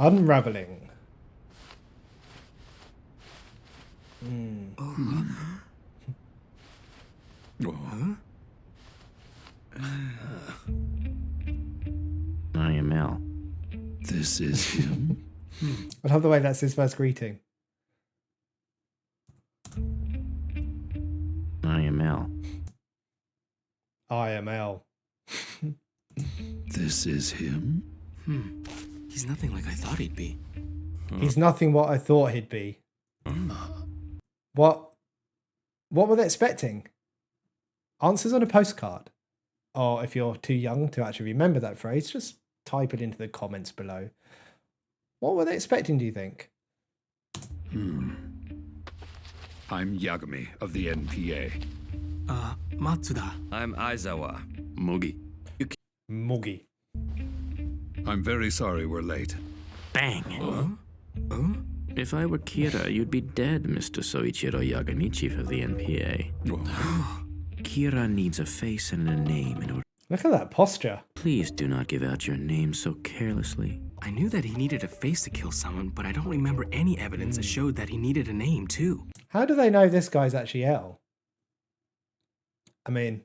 Unraveling. I am Al. This is him. I love the way that's his first greeting. I am Al. I am L. This is him. He's nothing like I thought he'd be. He's nothing what I thought he'd be. What were they expecting? Answers on a postcard? Or if you're too young to actually remember that phrase, just type it into the comments below. What were they expecting, do you think? I'm Yagami of the NPA. Matsuda. I'm Aizawa. Mugi. Muggy. I'm very sorry we're late. Bang. If I were Kira, you'd be dead, Mr. Soichiro Yagami, chief of the NPA. Kira needs a face and a name in order. Look at that posture. Please do not give out your name so carelessly. I knew that he needed a face to kill someone, but I don't remember any evidence that showed that he needed a name, too. How do they know this guy's actually L? I mean,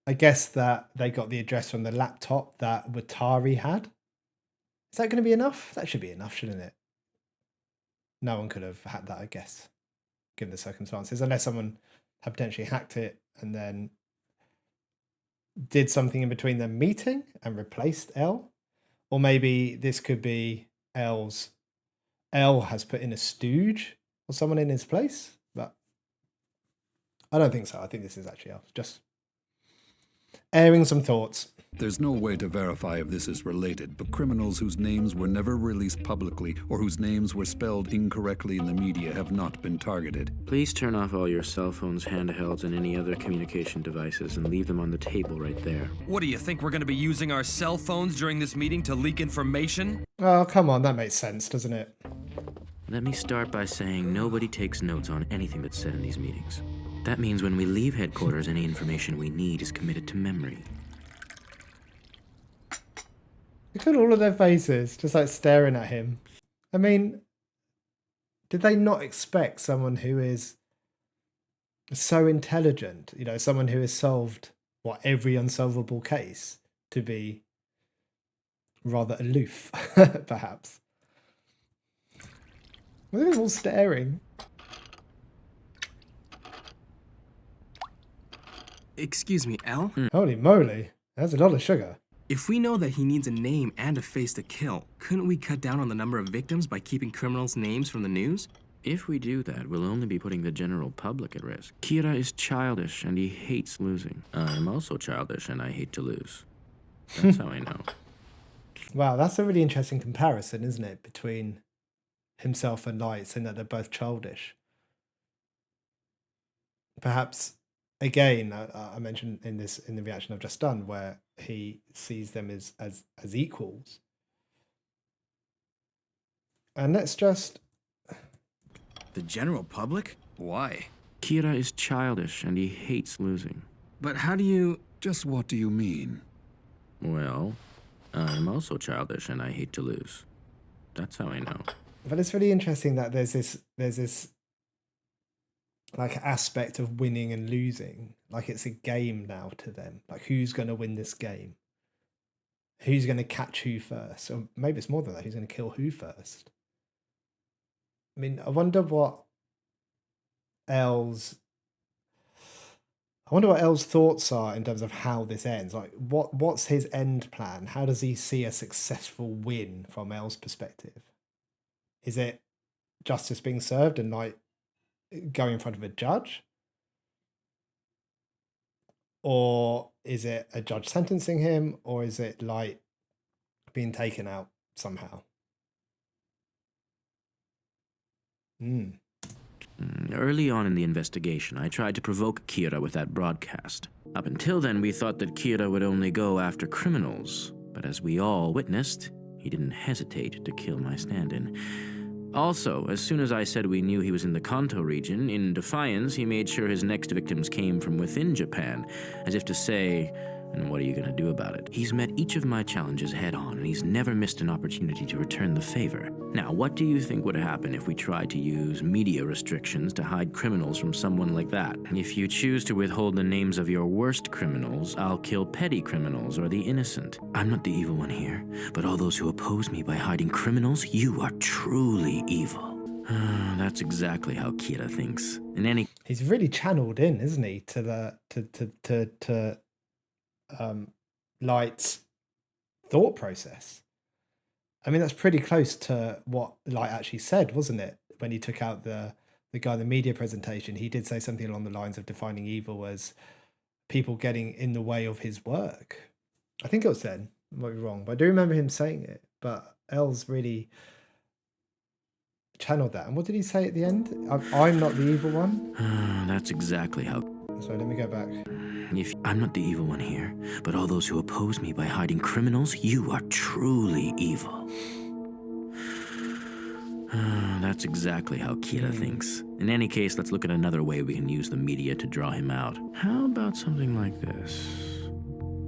I guess that they got the address from the laptop that Watari had. Is that going to be enough? That should be enough, shouldn't it? No one could have had that, I guess, given the circumstances, unless someone had potentially hacked it and then did something in between them meeting and replaced L. Or maybe this could be L has put in a stooge or someone in his place, but I don't think so. I think this is actually L. Just airing some thoughts. There's no way to verify if this is related, but criminals whose names were never released publicly or whose names were spelled incorrectly in the media have not been targeted. Please turn off all your cell phones, handhelds, and any other communication devices and leave them on the table right there. What do you think we're going to be using our cell phones during this meeting to leak information? Oh, come on. That makes sense, doesn't it? Let me start by saying nobody takes notes on anything that's said in these meetings. That means when we leave headquarters, any information we need is committed to memory. Look at all of their faces, just like staring at him. I mean, did they not expect someone who is so intelligent, you know, someone who has solved, every unsolvable case, to be rather aloof, perhaps? Well, they're all staring. Excuse me, L? Holy moly, that's a lot of sugar. If we know that he needs a name and a face to kill, couldn't we cut down on the number of victims by keeping criminals' names from the news? If we do that, we'll only be putting the general public at risk. Kira is childish and he hates losing. I'm also childish and I hate to lose. That's how I know. Wow, that's a really interesting comparison, isn't it, between himself and Light, saying that they're both childish. Perhaps, again, I mentioned in the reaction I've just done, where he sees them as equals. And let's just... The general public? Why? Kira is childish and he hates losing. But how do you... Just what do you mean? Well, I'm also childish and I hate to lose. That's how I know. But it's really interesting that there's this like aspect of winning and losing. Like it's a game now to them. Like who's going to win this game? Who's going to catch who first? Or maybe it's more than that. Who's going to kill who first? I mean, I wonder what L's thoughts are in terms of how this ends. Like what's his end plan? How does he see a successful win from L's perspective? Is it justice being served and like going in front of a judge? Or is it a judge sentencing him? Or is it like being taken out somehow? Early on in the investigation, I tried to provoke Kira with that broadcast. Up until then, we thought that Kira would only go after criminals, but as we all witnessed, he didn't hesitate to kill my stand-in. Also, as soon as I said we knew he was in the Kanto region, in defiance, he made sure his next victims came from within Japan, as if to say, and what are you going to do about it? He's met each of my challenges head on, and he's never missed an opportunity to return the favor. Now, what do you think would happen if we tried to use media restrictions to hide criminals from someone like that? If you choose to withhold the names of your worst criminals, I'll kill petty criminals or the innocent. I'm not the evil one here, but all those who oppose me by hiding criminals, you are truly evil. That's exactly how Kira thinks. In any He's really channeled in, isn't he, to the Light's thought process. I mean, that's pretty close to what Light actually said, wasn't it? When he took out the guy in the media presentation, he did say something along the lines of defining evil as people getting in the way of his work. I think it was then. I might be wrong, but I do remember him saying it. But L's really channeled that. And what did he say at the end? I'm not the evil one. That's exactly how. So let me go back. If I'm not the evil one here, but all those who oppose me by hiding criminals, you are truly evil. That's exactly how Kira thinks. In any case, let's look at another way we can use the media to draw him out. How about something like this?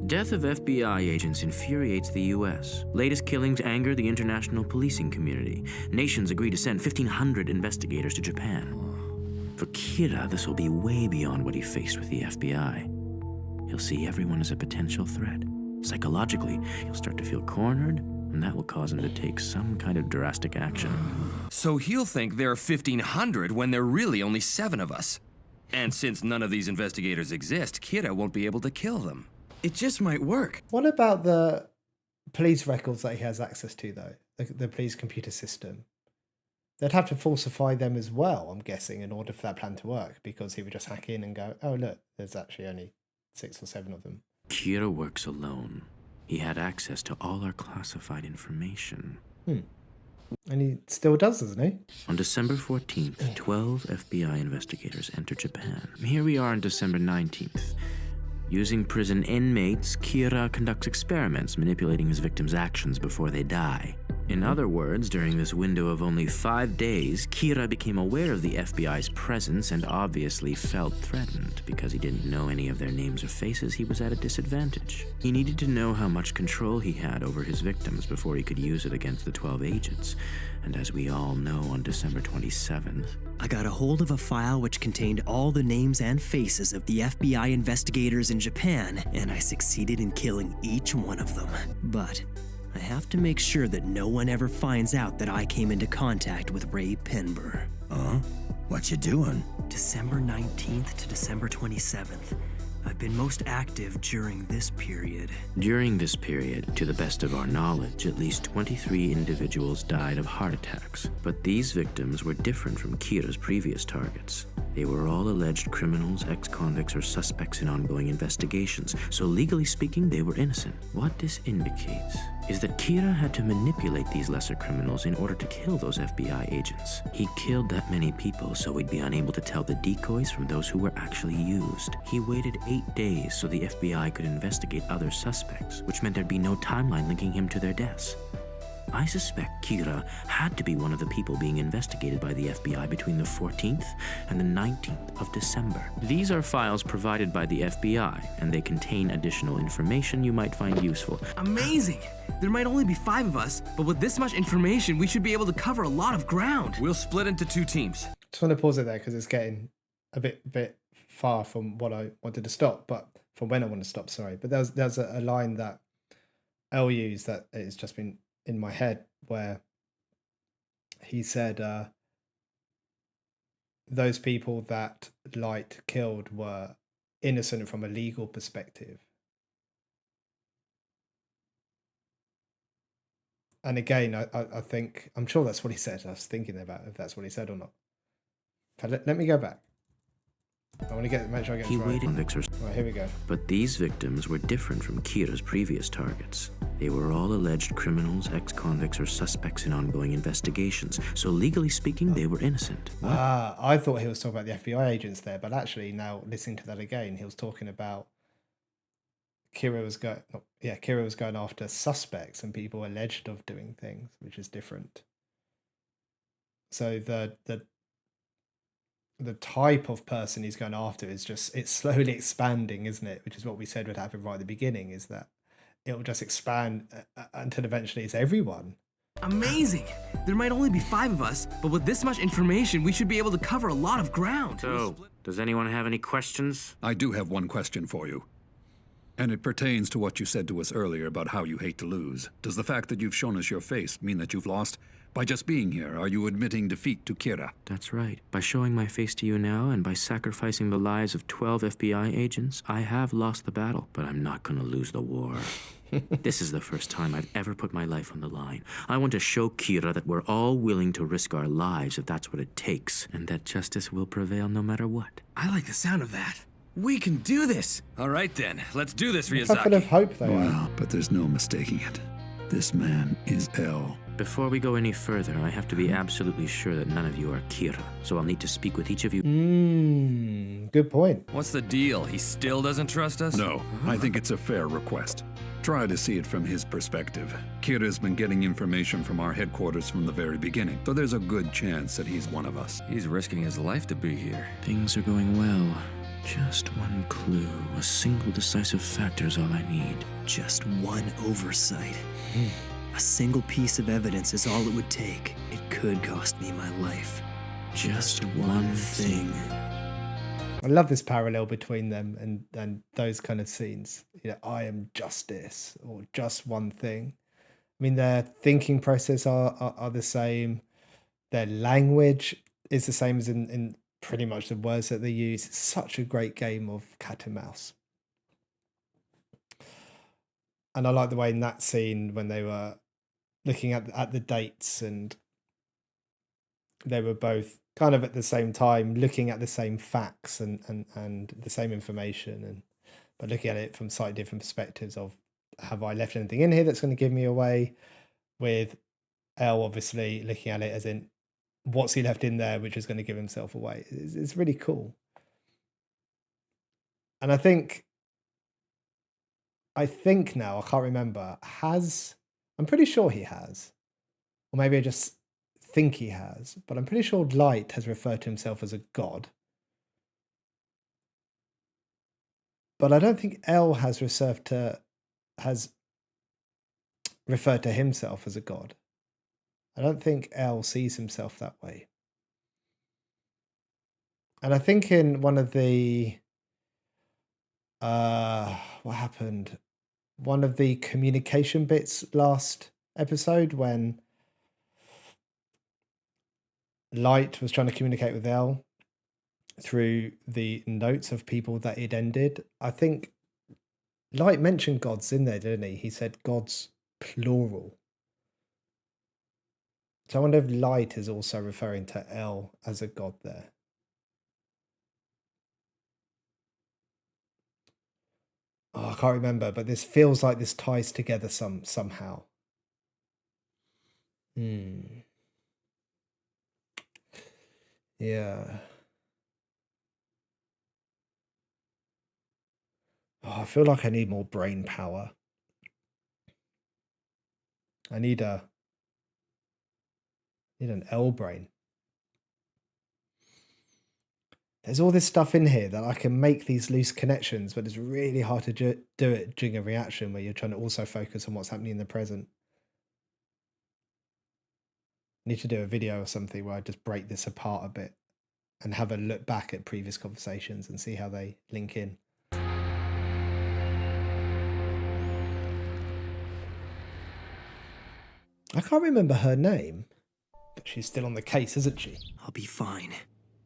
Death of FBI agents infuriates the U.S. Latest killings anger the international policing community. Nations agree to send 1,500 investigators to Japan. For Kira, this will be way beyond what he faced with the FBI. He'll see everyone as a potential threat. Psychologically, he'll start to feel cornered, and that will cause him to take some kind of drastic action. So he'll think there are 1,500 when there are really only 7 of us. And since none of these investigators exist, Kira won't be able to kill them. It just might work. What about the police records that he has access to, though? The police computer system? They'd have to falsify them as well, I'm guessing, in order for that plan to work, because he would just hack in and go, oh, look, there's actually only 6 or 7 of them. Kira works alone. He had access to all our classified information. And he still does, doesn't he? On December 14th, 12 FBI investigators enter Japan. Here we are on December 19th. Using prison inmates, Kira conducts experiments manipulating his victims' actions before they die. In other words, during this window of only 5 days, Kira became aware of the FBI's presence and obviously felt threatened. Because he didn't know any of their names or faces, he was at a disadvantage. He needed to know how much control he had over his victims before he could use it against the 12 agents. And as we all know, on December 27th, I got a hold of a file which contained all the names and faces of the FBI investigators in Japan, and I succeeded in killing each one of them. But I have to make sure that no one ever finds out that I came into contact with Ray Penber. What you doing? December 19th to December 27th. I've been most active during this period. During this period, to the best of our knowledge, at least 23 individuals died of heart attacks. But these victims were different from Kira's previous targets. They were all alleged criminals, ex-convicts, or suspects in ongoing investigations, so legally speaking, they were innocent. What this indicates is that Kira had to manipulate these lesser criminals in order to kill those FBI agents. He killed that many people so we'd be unable to tell the decoys from those who were actually used. He waited 8 days so the FBI could investigate other suspects, which meant there'd be no timeline linking him to their deaths. I suspect Kira had to be one of the people being investigated by the FBI between the 14th and the 19th of December. These are files provided by the FBI, and they contain additional information you might find useful. Amazing! There might only be 5 of us, but with this much information, we should be able to cover a lot of ground. We'll split into 2 teams. Just want to pause it there because it's getting a bit far from what I wanted to stop, but from when I want to stop, sorry. But there's a line that L used that it's just been in my head where he said those people that Light killed were innocent from a legal perspective. And again, I think, I'm sure that's what he said. I was thinking about if that's what he said or not. But let me go back. I want to make sure I get He this right. waited convicts or Right, here we go. But these victims were different from Kira's previous targets. They were all alleged criminals, ex-convicts, or suspects in ongoing investigations. So legally speaking, they were innocent. I thought he was talking about the FBI agents there, but actually now listening to that again, he was talking about Kira was going after suspects and people alleged of doing things, which is different. So the type of person he's going after is just, it's slowly expanding, isn't it? Which is what we said would happen right at the beginning, is that it will just expand until eventually it's everyone. Amazing! There might only be 5 of us, but with this much information, we should be able to cover a lot of ground. So, does anyone have any questions? I do have one question for you. And it pertains to what you said to us earlier about how you hate to lose. Does the fact that you've shown us your face mean that you've lost? By just being here, are you admitting defeat to Kira? That's right. By showing my face to you now and by sacrificing the lives of 12 FBI agents, I have lost the battle, but I'm not gonna lose the war. This is the first time I've ever put my life on the line. I want to show Kira that we're all willing to risk our lives if that's what it takes, and that justice will prevail no matter what. I like the sound of that. We can do this! All right then, let's do this, I'm full of Ryazaki. hope, though. Well, but there's no mistaking it. This man is L. Before we go any further, I have to be absolutely sure that none of you are Kira, so I'll need to speak with each of you. Good point. What's the deal? He still doesn't trust us? No, I think it's a fair request. Try to see it from his perspective. Kira's been getting information from our headquarters from the very beginning, so there's a good chance that he's one of us. He's risking his life to be here. Things are going well. Just one clue, a single decisive factor is all I need. Just one oversight. A single piece of evidence is all it would take. It could cost me my life. Just one thing. I love this parallel between them and those kind of scenes. You know, I am justice, or just one thing. I mean, their thinking process are the same. Their language is the same as in pretty much the words that they use. It's such a great game of cat and mouse. And I like the way in that scene when they were looking at the dates, and they were both kind of at the same time looking at the same facts and the same information, but looking at it from slightly different perspectives of, have I left anything in here that's going to give me away? With Elle obviously looking at it as in, what's he left in there which is going to give himself away? It's really cool. And I think now, I can't remember, I'm pretty sure he has, or maybe I just think he has, but I'm pretty sure Light has referred to himself as a god. But I don't think L has referred to himself as a god. I don't think L sees himself that way. And I think in one of the what happened? One of the communication bits last episode, when Light was trying to communicate with Elle through the notes of people that he'd ended. I think Light mentioned gods in there, didn't he? He said gods plural. So I wonder if Light is also referring to Elle as a god there. Oh, I can't remember, but this feels like this ties together somehow. Yeah. Oh, I feel like I need more brain power. I need an L brain. There's all this stuff in here that I can make these loose connections, but it's really hard to do it during a reaction where you're trying to also focus on what's happening in the present. I need to do a video or something where I just break this apart a bit and have a look back at previous conversations and see how they link in. I can't remember her name, but she's still on the case, isn't she? I'll be fine.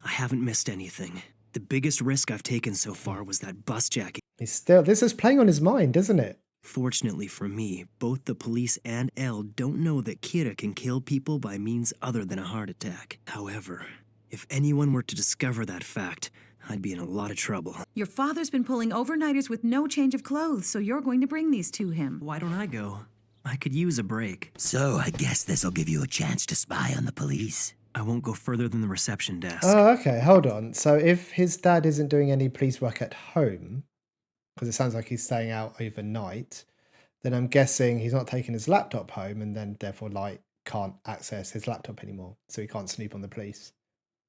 I haven't missed anything. The biggest risk I've taken so far was that bus jacket. This is playing on his mind, isn't it? Fortunately for me, both the police and Elle don't know that Kira can kill people by means other than a heart attack. However, if anyone were to discover that fact, I'd be in a lot of trouble. Your father's been pulling overnighters with no change of clothes, so you're going to bring these to him. Why don't I go? I could use a break. So I guess this'll give you a chance to spy on the police. I won't go further than the reception desk. Oh, okay, hold on. So if his dad isn't doing any police work at home, because it sounds like he's staying out overnight, then I'm guessing he's not taking his laptop home and then therefore like can't access his laptop anymore. So he can't snoop on the police.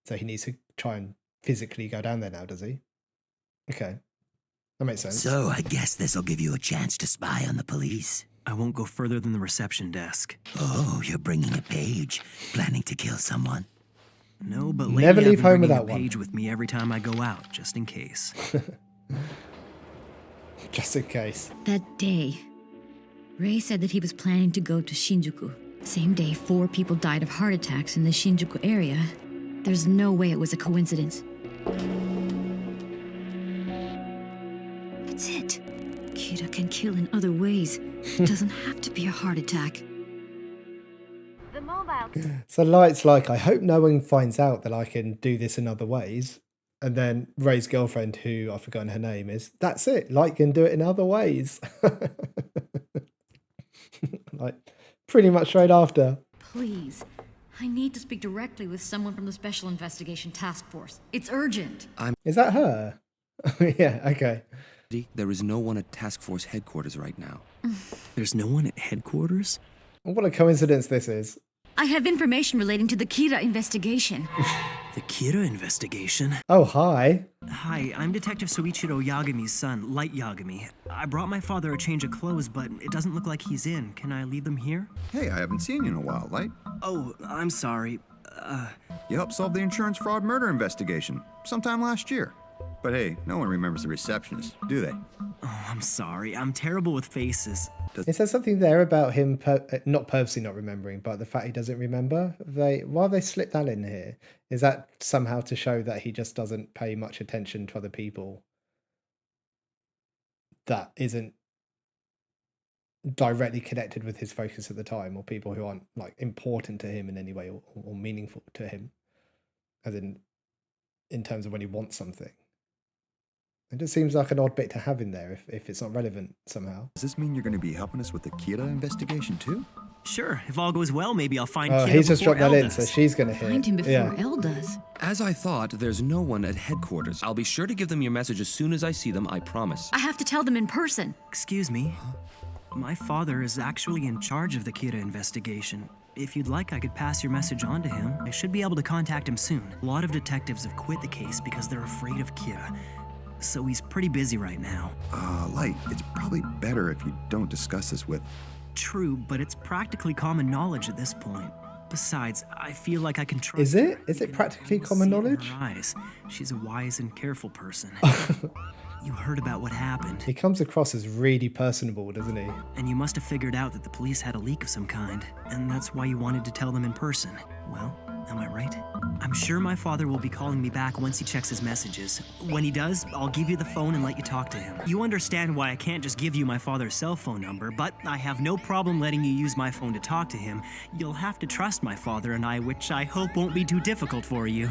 So he needs to try and physically go down there now, does he? Okay. That makes sense. So I guess this'll give you a chance to spy on the police. I won't go further than the reception desk. Oh, you're bringing a page. Planning to kill someone? No, but lately Never I've leave been home bringing without a one. page with me every time I go out, just in case. Just in case. That day, Ray said that he was planning to go to Shinjuku. Same day, 4 people died of heart attacks in the Shinjuku area. There's no way it was a coincidence. It's it. Kira can kill in other ways. It doesn't have to be a heart attack. So Light's like, I hope no one finds out that I can do this in other ways. And then Ray's girlfriend, who I've forgotten her name is, that's it. Light can do it in other ways. Like, pretty much straight after. Please, I need to speak directly with someone from the Special Investigation Task Force. It's urgent. Is that her? Yeah, okay. There is no one at Task Force headquarters right now. There's no one at headquarters? What a coincidence this is. I have information relating to the Kira investigation. The Kira investigation? Oh, hi. Hi, I'm Detective Soichiro Yagami's son, Light Yagami. I brought my father a change of clothes, but it doesn't look like he's in. Can I leave them here? Hey, I haven't seen you in a while, Light. Oh, I'm sorry. You helped solve the insurance fraud murder investigation sometime last year. But hey, no one remembers the receptionist, do they? Oh, I'm sorry. I'm terrible with faces. Is there something there about him not purposely not remembering, but the fact he doesn't remember? Why have they slipped that in here? Is that somehow to show that he just doesn't pay much attention to other people that isn't directly connected with his focus at the time, or people who aren't like important to him in any way or meaningful to him, as in terms of when he wants something? It just seems like an odd bit to have in there if it's not relevant somehow. Does this mean you're going to be helping us with the Kira investigation too? Sure, if all goes well, maybe I'll find Oh, Kira he's just before dropped that Elle in, so does. she's going to hear Find him it. before Yeah. Elle does. As I thought, there's no one at headquarters. I'll be sure to give them your message as soon as I see them, I promise. I have to tell them in person. Excuse me. My father is actually in charge of the Kira investigation. If you'd like, I could pass your message on to him. I should be able to contact him soon. A lot of detectives have quit the case because they're afraid of Kira. So he's pretty busy right now. Light, it's probably better if you don't discuss this with... True, but it's practically common knowledge at this point. Besides, I feel like I can trust Is it? her. Is You it can practically almost common see it in knowledge? her eyes. She's a wise and careful person. You heard about what happened, He comes across as really personable, doesn't he? and you must have figured out that the police had a leak of some kind, and that's why you wanted to tell them in person. Well, am I right? I'm sure my father will be calling me back once he checks his messages. When he does, I'll give you the phone and let you talk to him. You understand why I can't just give you my father's cell phone number, but I have no problem letting you use my phone to talk to him. You'll have to trust my father and I, which I hope won't be too difficult for you.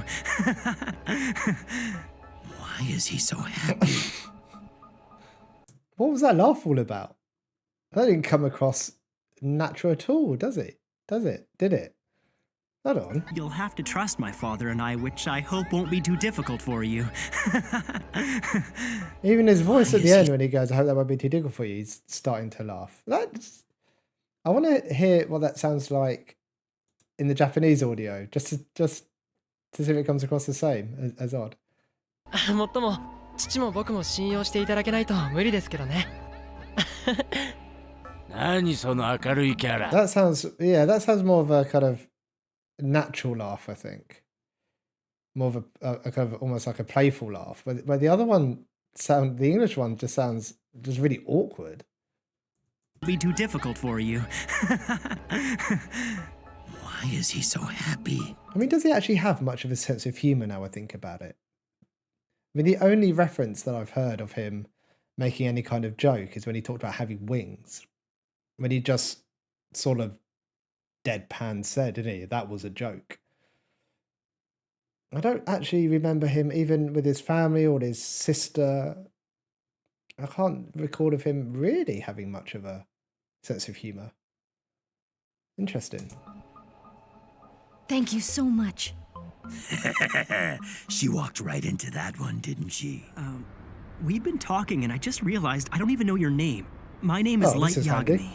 Why is he so happy? What was that laugh all about? That didn't come across natural at all, does it? Does it? Did it? Hold on. You'll have to trust my father and I, which I hope won't be too difficult for you. Even his voice Why at the is end he- when he goes, I hope that won't be too difficult for you, he's starting to laugh. I want to hear what that sounds like in the Japanese audio, just to see if it comes across the same as odd. もっとも父も僕も信用していただけないと無理ですけどね。何その明るいキャラ。 That sounds more of a kind of natural laugh, I think. More of a kind of almost like a playful laugh. But the other one the English one just sounds just really awkward. Be too difficult for you. Why is he so happy? I mean, does he actually have much of a sense of humour now I think about it? I mean, the only reference that I've heard of him making any kind of joke is when he talked about having wings. When he just sort of deadpan said, didn't he? That was a joke. I don't actually remember him even with his family or his sister. I can't recall of him really having much of a sense of humor. Interesting. Thank you so much. She walked right into that one, didn't she? We've been talking and I just realized I don't even know your name. My name is Light Yagami.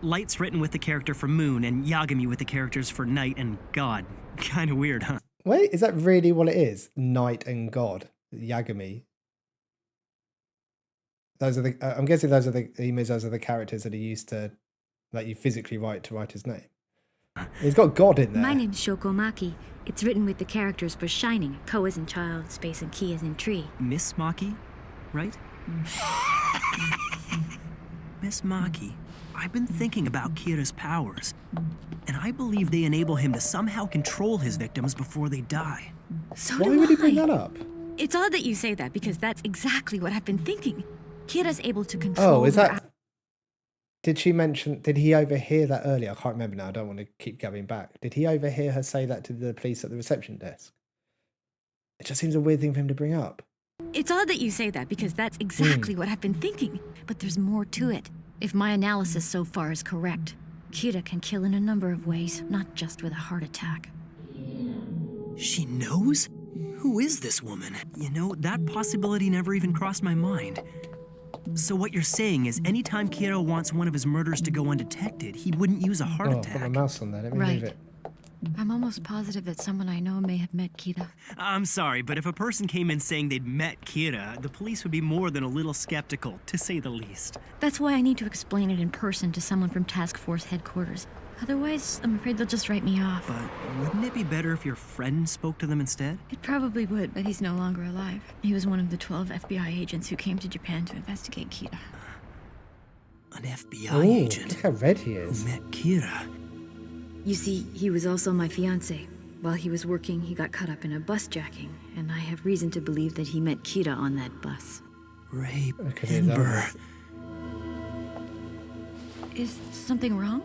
Light's written with the character for Moon and Yagami with the characters for Night and God. Kinda weird, huh? Wait, is that really what it is? Night and God. Yagami. Those are the. I'm guessing those are the emos. Those are the characters that he used to, that you physically write to write his name. He's got God in there. My name's Shokomaki. It's written with the characters for Shining. Ko as in child, space, and Ki as in tree. Miss Maki, right? Miss Maki, I've been thinking about Kira's powers, and I believe they enable him to somehow control his victims before they die. So Why would he bring that up? It's odd that you say that because that's exactly what I've been thinking. Kira's able to control. Oh, is that? Did she mention? Did he overhear that earlier? I can't remember now. I don't want to keep going back. Did he overhear her say that to the police at the reception desk? It just seems a weird thing for him to bring up. It's odd that you say that because that's exactly what I've been thinking. But there's more to it. If my analysis so far is correct, Kira can kill in a number of ways, not just with a heart attack. She knows? Who is this woman? You know, that possibility never even crossed my mind. So what you're saying is anytime Kira wants one of his murders to go undetected, he wouldn't use a heart attack. I've got my mouse on there. Let me move it. I'm almost positive that someone I know may have met Kira. I'm sorry, but if a person came in saying they'd met Kira, the police would be more than a little skeptical, to say the least. That's why I need to explain it in person to someone from Task Force headquarters. Otherwise, I'm afraid they'll just write me off. But wouldn't it be better if your friend spoke to them instead? It probably would, but he's no longer alive. He was one of the 12 FBI agents who came to Japan to investigate Kira. An FBI agent? Look how red he is. Who met Kira? You see, he was also my fiancé. While he was working, he got caught up in a bus jacking, and I have reason to believe that he met Kira on that bus. Ray Pember. Is something wrong?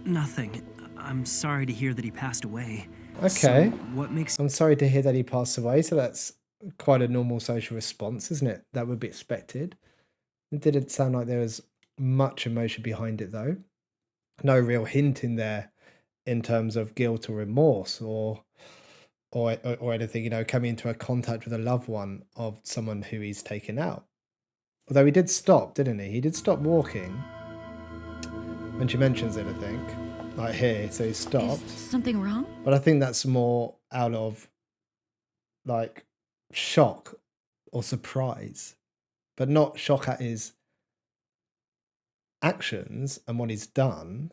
Nothing. I'm sorry to hear that he passed away. Okay. So what makes... I'm sorry to hear that he passed away, so that's quite a normal social response, isn't it? That would be expected. It didn't sound like there was much emotion behind it, though. No real hint in there in terms of guilt or remorse or anything, you know, coming into a contact with a loved one of someone who he's taken out. Although he did stop, didn't he? He did stop walking when she mentions it, I think. Like here, so he stopped. Is something wrong? But I think that's more out of like shock or surprise, but not shock at his actions and what he's done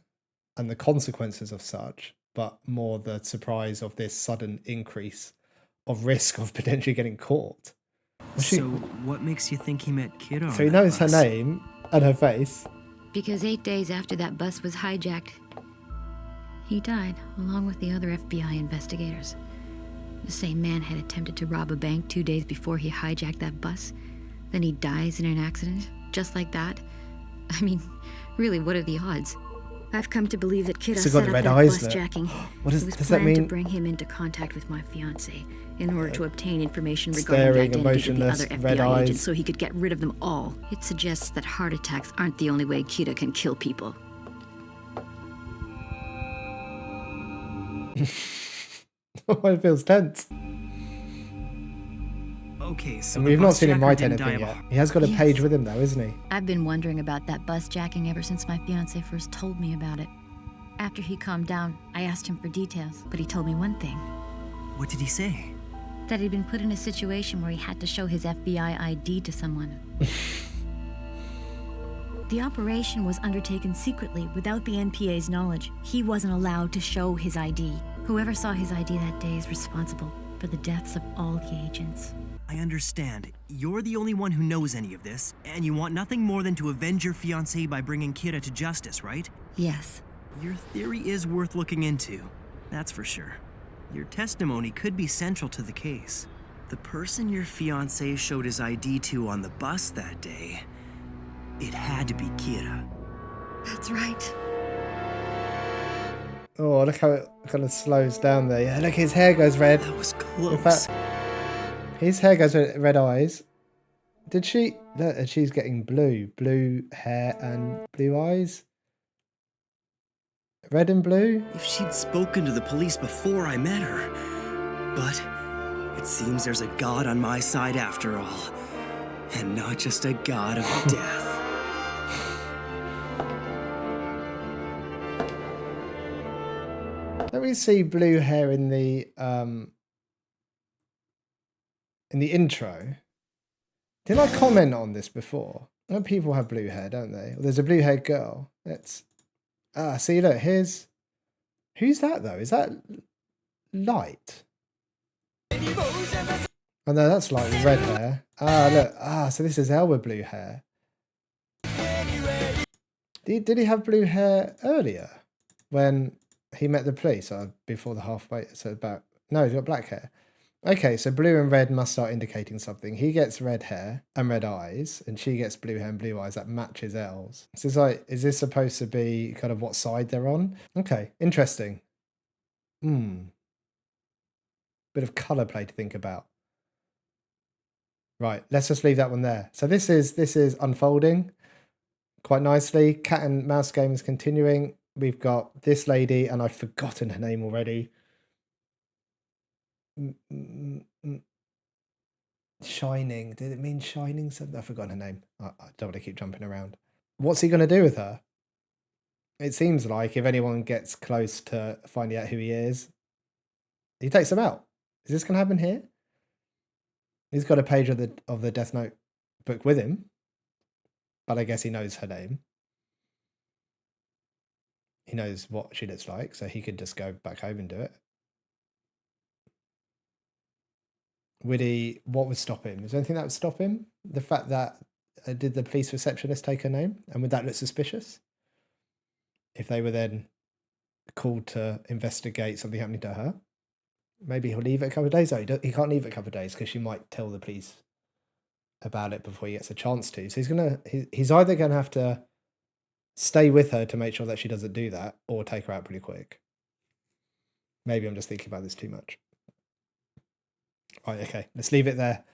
and the consequences of such, but more the surprise of this sudden increase of risk of potentially getting caught. So what makes you think he met Kira? So he knows her name and her face. Because 8 days after that bus was hijacked, he died, along with the other FBI investigators. The same man had attempted to rob a bank 2 days before he hijacked that bus. Then he dies in an accident, just like that. I mean, really, what are the odds? I've come to believe that Kira set up that bus jacking. It was planned to bring him into contact with my fiancé in order to obtain information regarding the identity of the other FBI agents so he could get rid of them all. It suggests that heart attacks aren't the only way Kira can kill people. It feels tense. Okay, so and we've not seen him write anything yet. He has got a page with him though, isn't he? I've been wondering about that bus jacking ever since my fiancé first told me about it. After he calmed down, I asked him for details, but he told me one thing. What did he say? That he'd been put in a situation where he had to show his FBI ID to someone. The operation was undertaken secretly without the NPA's knowledge. He wasn't allowed to show his ID. Whoever saw his ID that day is responsible for the deaths of all the agents. I understand. You're the only one who knows any of this, and you want nothing more than to avenge your fiancé by bringing Kira to justice, right? Yes. Your theory is worth looking into, that's for sure. Your testimony could be central to the case. The person your fiancé showed his ID to on the bus that day, it had to be Kira. That's right. Oh, look how it kind of slows down there. Yeah, look, his hair goes red. That was close. In fact, his hair goes red eyes. Did she? Look, and she's getting blue hair and blue eyes. Red and blue? If she'd spoken to the police before I met her. But it seems there's a god on my side after all. And not just a god of death. Let me see blue hair in the intro. Did I comment on this before? People have blue hair, don't they? Well, there's a blue-haired girl. Let's see, look, here's who's that though? Is that Light? Oh no, that's Light with red hair. Look, so this is Elle with blue hair. Did he have blue hair earlier when he met the police? Before the halfway, so no, he's got black hair. Okay, so blue and red must start indicating something. He gets red hair and red eyes, and she gets blue hair and blue eyes. That matches Elle's. So it's like, is this supposed to be kind of what side they're on? Okay, interesting. Bit of colour play to think about. Right, let's just leave that one there. So this is unfolding quite nicely. Cat and mouse game is continuing. We've got this lady, and I've forgotten her name already. Shining. Did it mean Shining? I've forgotten her name. I don't want to keep jumping around. What's he going to do with her? It seems like if anyone gets close to finding out who he is, he takes them out. Is this going to happen here? He's got a page of the Death Note book with him, but I guess he knows her name. He knows what she looks like, so he could just go back home and do it. What would stop him? Is there anything that would stop him? The fact that did the police receptionist take her name? And would that look suspicious? If they were then called to investigate something happening to her? Maybe he'll leave it a couple of days. He can't leave it a couple of days because she might tell the police about it before he gets a chance to. So he's either going to have to stay with her to make sure that she doesn't do that, or take her out pretty quick. Maybe I'm just thinking about this too much. Right, okay, let's leave it there.